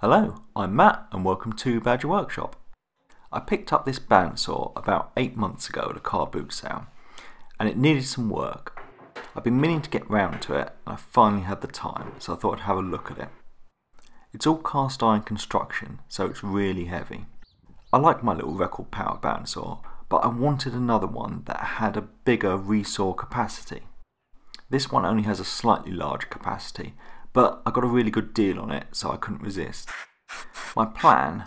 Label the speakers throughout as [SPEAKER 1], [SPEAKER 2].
[SPEAKER 1] Hello, I'm Matt and welcome to Badger Workshop. I picked up this bandsaw about 8 months ago at a car boot sale and it needed some work. I've been meaning to get round to it and I finally had the time, so I thought I'd have a look at it. It's all cast iron construction, so it's really heavy. I like my little record power bandsaw, but I wanted another one that had a bigger resaw capacity. This one only has a slightly larger capacity, but I got a really good deal on it, so I couldn't resist. My plan,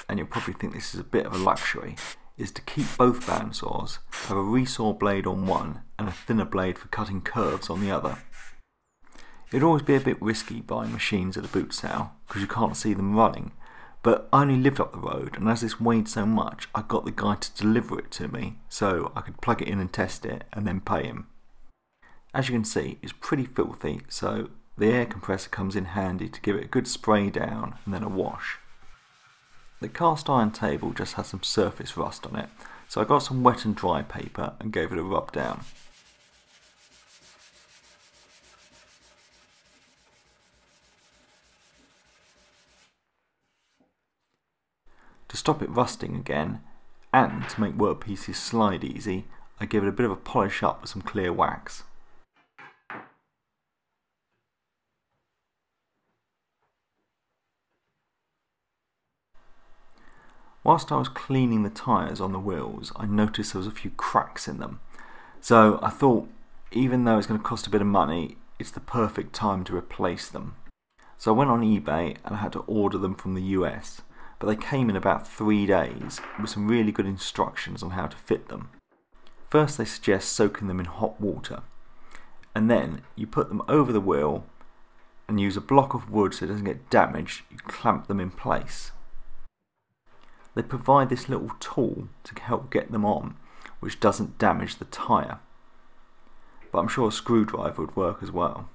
[SPEAKER 1] and you'll probably think this is a bit of a luxury, is to keep both bandsaws, have a resaw blade on one and a thinner blade for cutting curves on the other. It'd always be a bit risky buying machines at a boot sale, because you can't see them running, but I only lived up the road, and as this weighed so much, I got the guy to deliver it to me, so I could plug it in and test it, and then pay him. As you can see, it's pretty filthy, so the air compressor comes in handy to give it a good spray down and then a wash. The cast iron table just has some surface rust on it, so I got some wet and dry paper and gave it a rub down. To stop it rusting again, and to make workpieces slide easy, I give it a bit of a polish up with some clear wax. Whilst I was cleaning the tyres on the wheels, I noticed there was a few cracks in them. So I thought, even though it's going to cost a bit of money, it's the perfect time to replace them. So I went on eBay and I had to order them from the US, but they came in about 3 days with some really good instructions on how to fit them. First they suggest soaking them in hot water, and then you put them over the wheel and use a block of wood so it doesn't get damaged. You clamp them in place. They provide this little tool to help get them on, which doesn't damage the tyre. But I'm sure a screwdriver would work as well.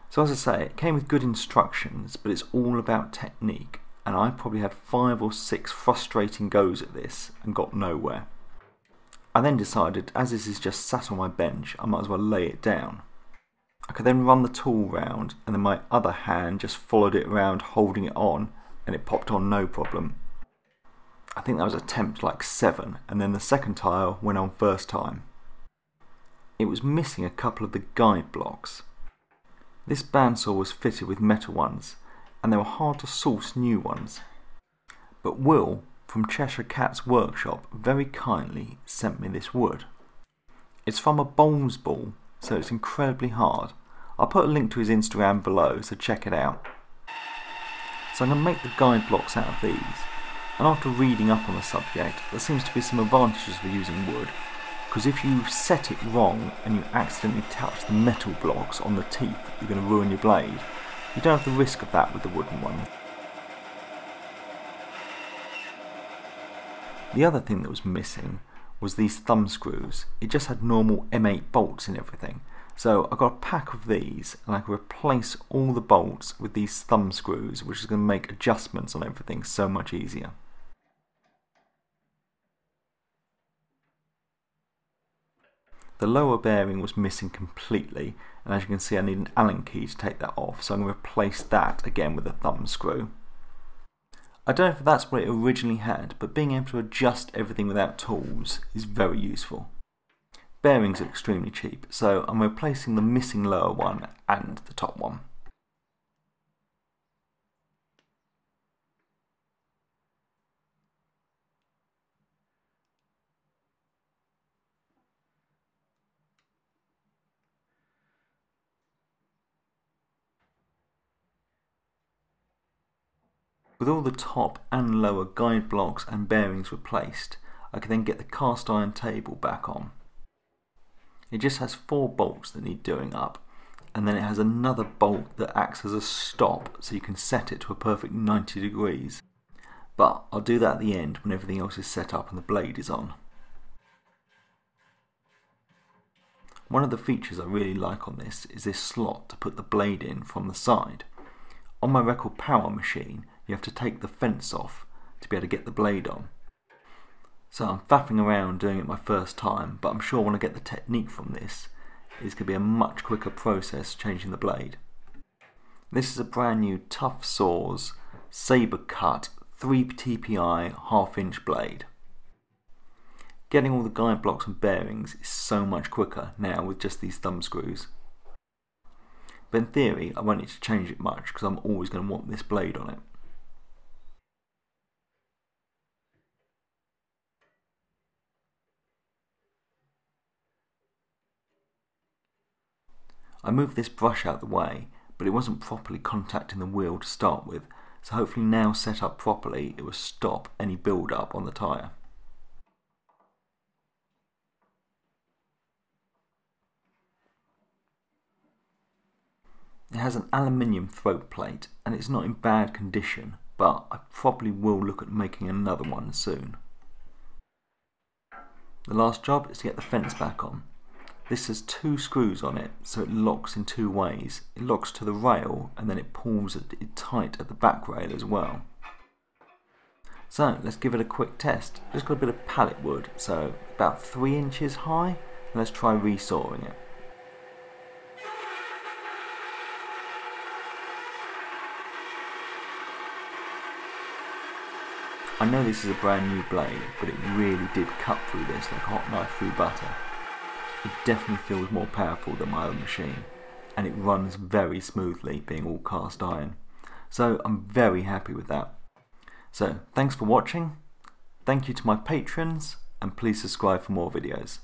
[SPEAKER 1] So as I say, it came with good instructions, but it's all about technique, and I probably had 5 or 6 frustrating goes at this and got nowhere. I then decided, as this is just sat on my bench, I might as well lay it down. I could then run the tool round, and then my other hand just followed it around holding it on, and it popped on no problem. I think that was attempt like 7, and then the second tile went on first time. It was missing a couple of the guide blocks. This bandsaw was fitted with metal ones, and they were hard to source new ones. But Will from Cheshire Cat's workshop very kindly sent me this wood. It's from a bowls ball, so it's incredibly hard. I'll put a link to his Instagram below, so check it out. So I'm going to make the guide blocks out of these, and after reading up on the subject, there seems to be some advantages for using wood, because if you set it wrong and you accidentally touch the metal blocks on the teeth, you're going to ruin your blade. You don't have the risk of that with the wooden one. The other thing that was missing was these thumb screws. It just had normal M8 bolts and everything. So I got a pack of these and I can replace all the bolts with these thumb screws, which is going to make adjustments on everything so much easier. The lower bearing was missing completely, and as you can see I need an Allen key to take that off, so I'm going to replace that again with a thumb screw. I don't know if that's what it originally had, but being able to adjust everything without tools is very useful. Bearings are extremely cheap, so I'm replacing the missing lower one and the top one. With all the top and lower guide blocks and bearings replaced, I can then get the cast iron table back on. It just has 4 bolts that need doing up, and then it has another bolt that acts as a stop so you can set it to a perfect 90 degrees. But I'll do that at the end when everything else is set up and the blade is on. One of the features I really like on this is this slot to put the blade in from the side. On my record power machine, you have to take the fence off to be able to get the blade on. So I'm faffing around doing it my first time, but I'm sure when I get the technique from this, it's going to be a much quicker process changing the blade. This is a brand new Tough Saws Sabre Cut 3 TPI 1/2 inch blade. Getting all the guide blocks and bearings is so much quicker now with just these thumb screws. But in theory I won't need to change it much because I'm always going to want this blade on it. I moved this brush out the way, but it wasn't properly contacting the wheel to start with, so hopefully now set up properly it will stop any build up on the tyre. It has an aluminium throat plate and it's not in bad condition, but I probably will look at making another one soon. The last job is to get the fence back on. This has 2 screws on it, so it locks in 2 ways. It locks to the rail and then it pulls it tight at the back rail as well. So let's give it a quick test. Just got a bit of pallet wood, so about 3 inches high, and let's try resawing it. I know this is a brand new blade, but it really did cut through this like a hot knife through butter. It definitely feels more powerful than my other machine, and it runs very smoothly being all cast iron. So I'm very happy with that. So thanks for watching, thank you to my patrons, and please subscribe for more videos.